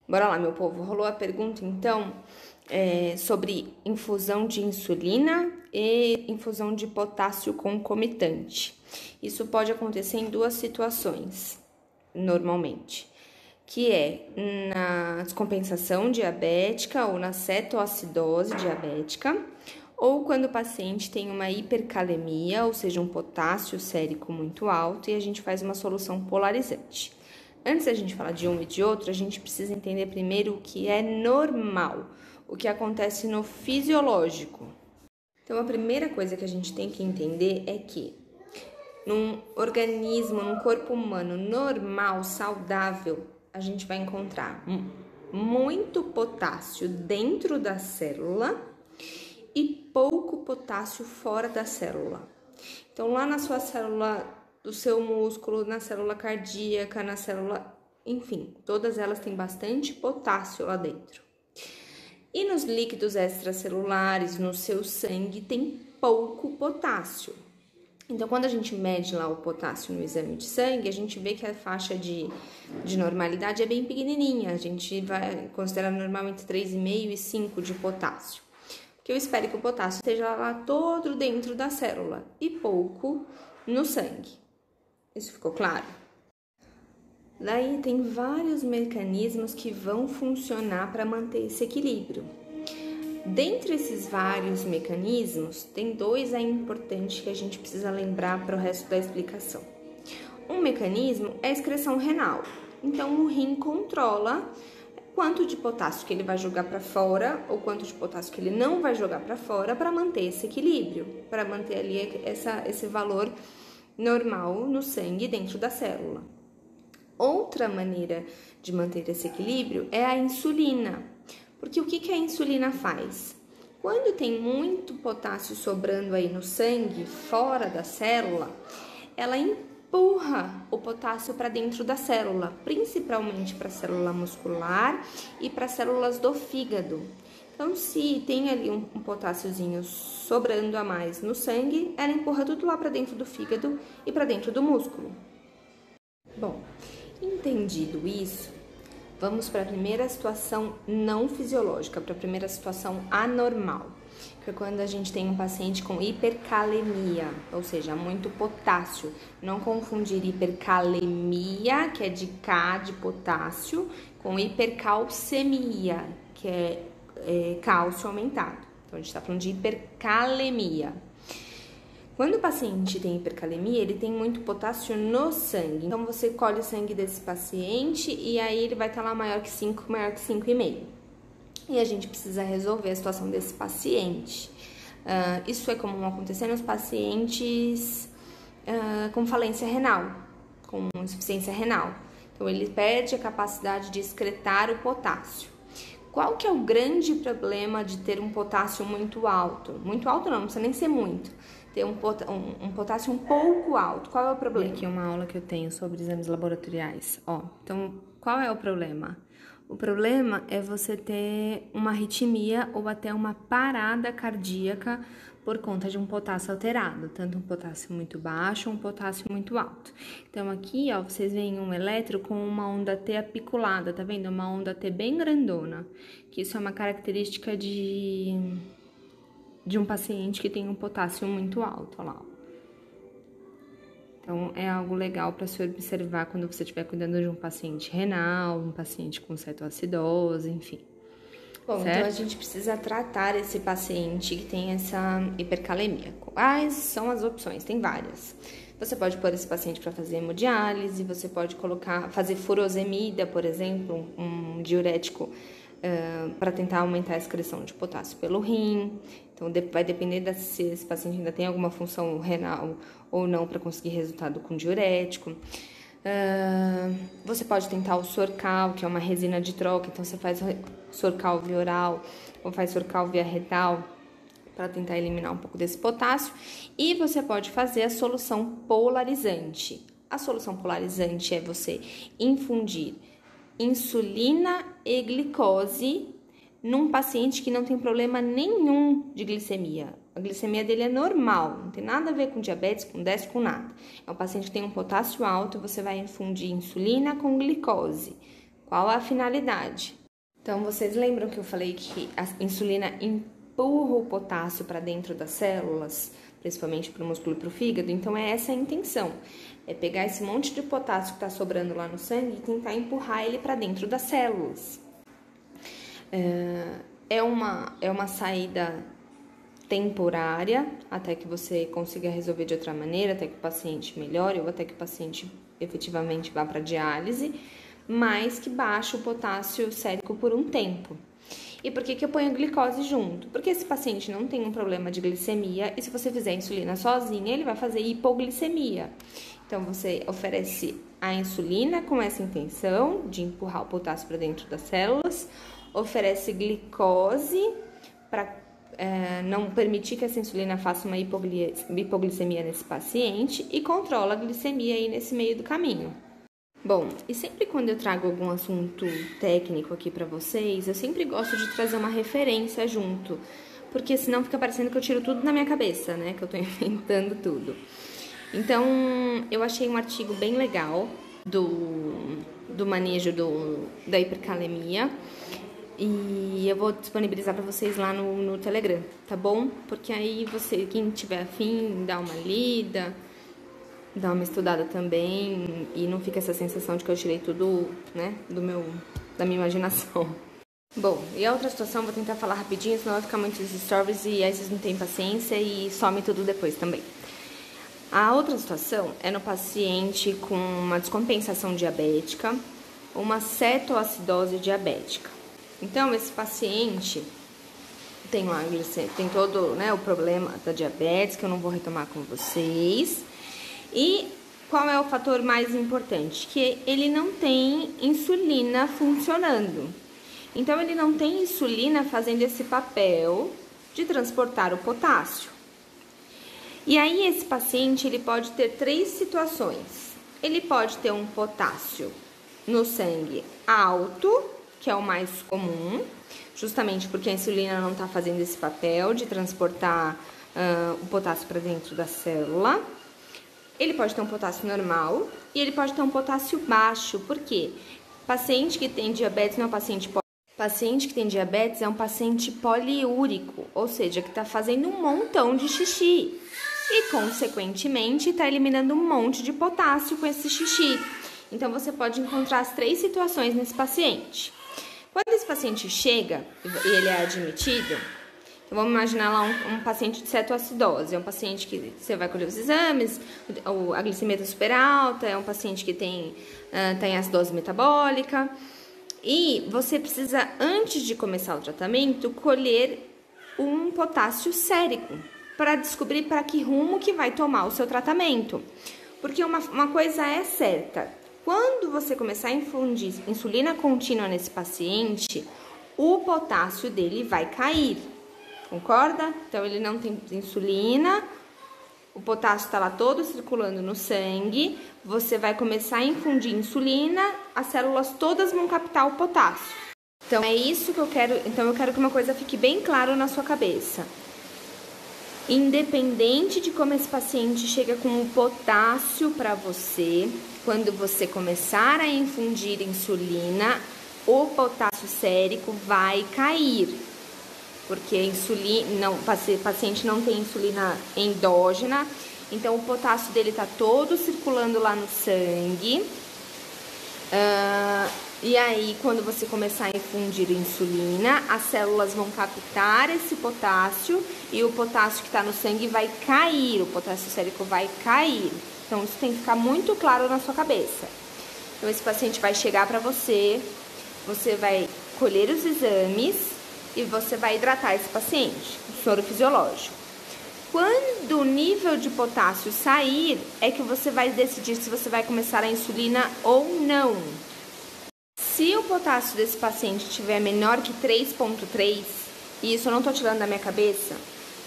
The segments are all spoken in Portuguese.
Bora lá, meu povo. Rolou a pergunta, então, sobre infusão de insulina e infusão de potássio concomitante. Isso pode acontecer em duas situações, normalmente, que é na descompensação diabética ou na cetoacidose diabética, ou quando o paciente tem uma hipercalemia, ou seja, um potássio sérico muito alto, e a gente faz uma solução polarizante. Antes da gente falar de um e de outro, a gente precisa entender primeiro o que é normal, o que acontece no fisiológico. Então, a primeira coisa que a gente tem que entender é que num organismo, num corpo humano normal, saudável, a gente vai encontrar muito potássio dentro da célula e pouco potássio fora da célula. Então, lá na sua célula do seu músculo, na célula cardíaca, na célula, enfim, todas elas têm bastante potássio lá dentro. E nos líquidos extracelulares, no seu sangue, tem pouco potássio. Então, quando a gente mede lá o potássio no exame de sangue, a gente vê que a faixa de normalidade é bem pequenininha. A gente vai considerar normalmente 3,5 e 5 de potássio. Porque eu espero que o potássio esteja lá todo dentro da célula e pouco no sangue. Isso ficou claro? Daí tem vários mecanismos que vão funcionar para manter esse equilíbrio. Dentre esses vários mecanismos, tem dois aí importantes que a gente precisa lembrar para o resto da explicação. Um mecanismo é a excreção renal. Então, o rim controla quanto de potássio que ele vai jogar para fora ou quanto de potássio que ele não vai jogar para fora para manter esse equilíbrio, para manter ali esse valor normal no sangue dentro da célula. Outra maneira de manter esse equilíbrio é a insulina. Porque o que a insulina faz? Quando tem muito potássio sobrando aí no sangue, fora da célula, ela empurra o potássio para dentro da célula, principalmente para a célula muscular e para as células do fígado. Então, se tem ali um potássiozinho sobrando a mais no sangue, ela empurra tudo lá para dentro do fígado e para dentro do músculo. Bom, entendido isso, vamos para a primeira situação não fisiológica, para a primeira situação anormal, que é quando a gente tem um paciente com hipercalemia, ou seja, muito potássio. Não confundir hipercalemia, que é de K de potássio, com hipercalcemia, que é cálcio aumentado. Então, a gente está falando de hipercalemia. Quando o paciente tem hipercalemia, ele tem muito potássio no sangue. Então, você colhe o sangue desse paciente e aí ele vai estar lá maior que 5, maior que 5,5. E a gente precisa resolver a situação desse paciente. Isso é comum acontecer nos pacientes com falência renal, com insuficiência renal. Então, ele perde a capacidade de excretar o potássio. Qual que é o grande problema de ter um potássio muito alto? Muito alto não precisa nem ser muito. Ter um potássio um pouco alto. Qual é o problema? Aqui é uma aula que eu tenho sobre exames laboratoriais. Então, qual é o problema? O problema é você ter uma arritmia ou até uma parada cardíaca por conta de um potássio alterado, tanto um potássio muito baixo ou um potássio muito alto. Então, aqui, vocês veem um eletro com uma onda T apiculada, tá vendo? Uma onda T bem grandona, que isso é uma característica de um paciente que tem um potássio muito alto, olha lá. Então, é algo legal para se observar quando você estiver cuidando de um paciente renal, um paciente com cetoacidose, enfim. Bom, certo? Então a gente precisa tratar esse paciente que tem essa hipercalemia. Quais são as opções? Tem várias. Você pode pôr esse paciente para fazer hemodiálise, você pode fazer furosemida, por exemplo, um diurético para tentar aumentar a excreção de potássio pelo rim. Então, vai depender se esse paciente ainda tem alguma função renal ou não para conseguir resultado com diurético. Você pode tentar o Sorcal, que é uma resina de troca. Então, você faz Sorcal via oral ou faz Sorcal via retal para tentar eliminar um pouco desse potássio. E você pode fazer a solução polarizante. A solução polarizante é você infundir insulina e glicose num paciente que não tem problema nenhum de glicemia. A glicemia dele é normal, não tem nada a ver com diabetes, com déficit, com nada. É um paciente que tem um potássio alto, você vai infundir insulina com glicose Qual a finalidade? Então, vocês lembram que eu falei que a insulina empurra o potássio para dentro das células, principalmente para o músculo e para o fígado? Então, é essa a intenção. É pegar esse monte de potássio que está sobrando lá no sangue e tentar empurrar ele para dentro das células. É uma saída temporária, até que você consiga resolver de outra maneira, até que o paciente melhore ou até que o paciente efetivamente vá para diálise, mas que baixa o potássio sérico por um tempo. E por que eu ponho a glicose junto? Porque esse paciente não tem um problema de glicemia e se você fizer insulina sozinha, ele vai fazer hipoglicemia. Então, você oferece a insulina com essa intenção de empurrar o potássio para dentro das células, oferece glicose para não permitir que essa insulina faça uma hipoglicemia nesse paciente e controla a glicemia aí nesse meio do caminho. Bom, e sempre quando eu trago algum assunto técnico aqui para vocês, eu sempre gosto de trazer uma referência junto, porque senão fica parecendo que eu tiro tudo da minha cabeça, né? Que eu tô inventando tudo. Então, eu achei um artigo bem legal do manejo da hipercalemia e eu vou disponibilizar para vocês lá no Telegram, tá bom? Porque aí quem tiver afim, dá uma lida, dá uma estudada também e não fica essa sensação de que eu tirei tudo, né, da minha imaginação. Bom, e a outra situação, vou tentar falar rapidinho, senão vai ficar muitos stories e aí vocês não têm paciência e some tudo depois também. A outra situação é no paciente com uma descompensação diabética, uma cetoacidose diabética. Então, esse paciente tem todo, né, o problema da diabetes, que eu não vou retomar com vocês. E qual é o fator mais importante? Que ele não tem insulina funcionando. Então, ele não tem insulina fazendo esse papel de transportar o potássio. E aí, esse paciente, ele pode ter 3 situações. Ele pode ter um potássio no sangue alto, que é o mais comum, justamente porque a insulina não está fazendo esse papel de transportar o potássio para dentro da célula. Ele pode ter um potássio normal e ele pode ter um potássio baixo, porque paciente que tem diabetes não é um paciente que tem diabetes é um paciente poliúrico, ou seja, que está fazendo um montão de xixi e, consequentemente, está eliminando um monte de potássio com esse xixi. Então, você pode encontrar as 3 situações nesse paciente. Quando esse paciente chega e ele é admitido, vamos imaginar lá um paciente de cetoacidose. É um paciente que você vai colher os exames, a glicemia está super alta, é um paciente que tem acidose metabólica. E você precisa, antes de começar o tratamento, colher um potássio sérico para descobrir para que rumo que vai tomar o seu tratamento. Porque uma coisa é certa, quando você começar a infundir insulina contínua nesse paciente, o potássio dele vai cair, concorda? Então, ele não tem insulina, o potássio está lá todo circulando no sangue, você vai começar a infundir insulina, as células todas vão captar o potássio. Então, é isso que eu quero. Então, eu quero que uma coisa fique bem clara na sua cabeça. Independente de como esse paciente chega com o potássio para você, quando você começar a infundir insulina, o potássio sérico vai cair. Porque o paciente não tem insulina endógena, então o potássio dele está todo circulando lá no sangue. E aí, quando você começar a infundir insulina, as células vão captar esse potássio e o potássio que está no sangue vai cair, o potássio sérico vai cair. Então, isso tem que ficar muito claro na sua cabeça. Então, esse paciente vai chegar para você, você vai colher os exames e você vai hidratar esse paciente, o soro fisiológico. Quando o nível de potássio sair, é que você vai decidir se você vai começar a insulina ou não. Se o potássio desse paciente tiver menor que 3,3, e isso eu não tô tirando da minha cabeça,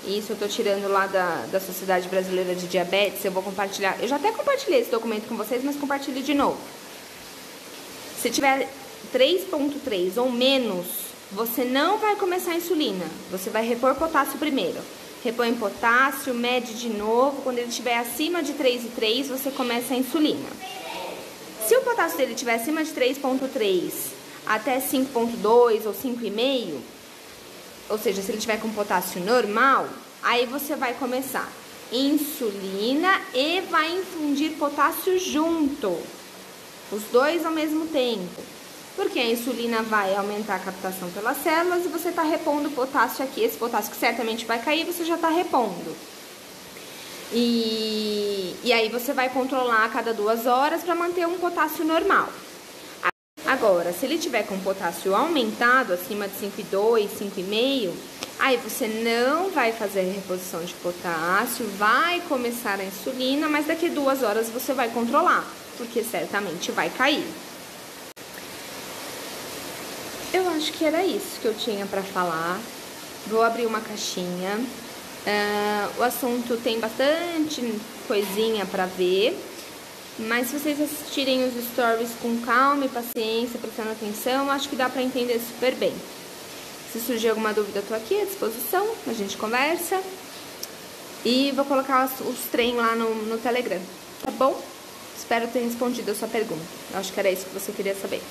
isso eu tô tirando lá da Sociedade Brasileira de Diabetes, eu vou compartilhar, eu já até compartilhei esse documento com vocês, mas compartilho de novo. Se tiver 3,3 ou menos, você não vai começar a insulina, você vai repor potássio primeiro. Repõe potássio, mede de novo, quando ele estiver acima de 3,3, você começa a insulina. Se o potássio dele estiver acima de 3,3 até 5,2 ou 5,5, ou seja, se ele tiver com potássio normal, aí você vai começar insulina e vai infundir potássio junto, os dois ao mesmo tempo, porque a insulina vai aumentar a captação pelas células e você está repondo o potássio aqui, esse potássio que certamente vai cair, você já está repondo. E aí você vai controlar a cada 2 horas para manter um potássio normal. Agora, se ele tiver com potássio aumentado, acima de 5,2, 5,5, aí você não vai fazer a reposição de potássio, vai começar a insulina, mas daqui a 2 horas você vai controlar, porque certamente vai cair. Eu acho que era isso que eu tinha para falar. Vou abrir uma caixinha. O assunto tem bastante coisinha para ver, mas se vocês assistirem os stories com calma e paciência, prestando atenção, acho que dá para entender super bem. Se surgir alguma dúvida, eu tô aqui à disposição, a gente conversa. E vou colocar os trem lá no Telegram, tá bom? Espero ter respondido a sua pergunta. Eu acho que era isso que você queria saber.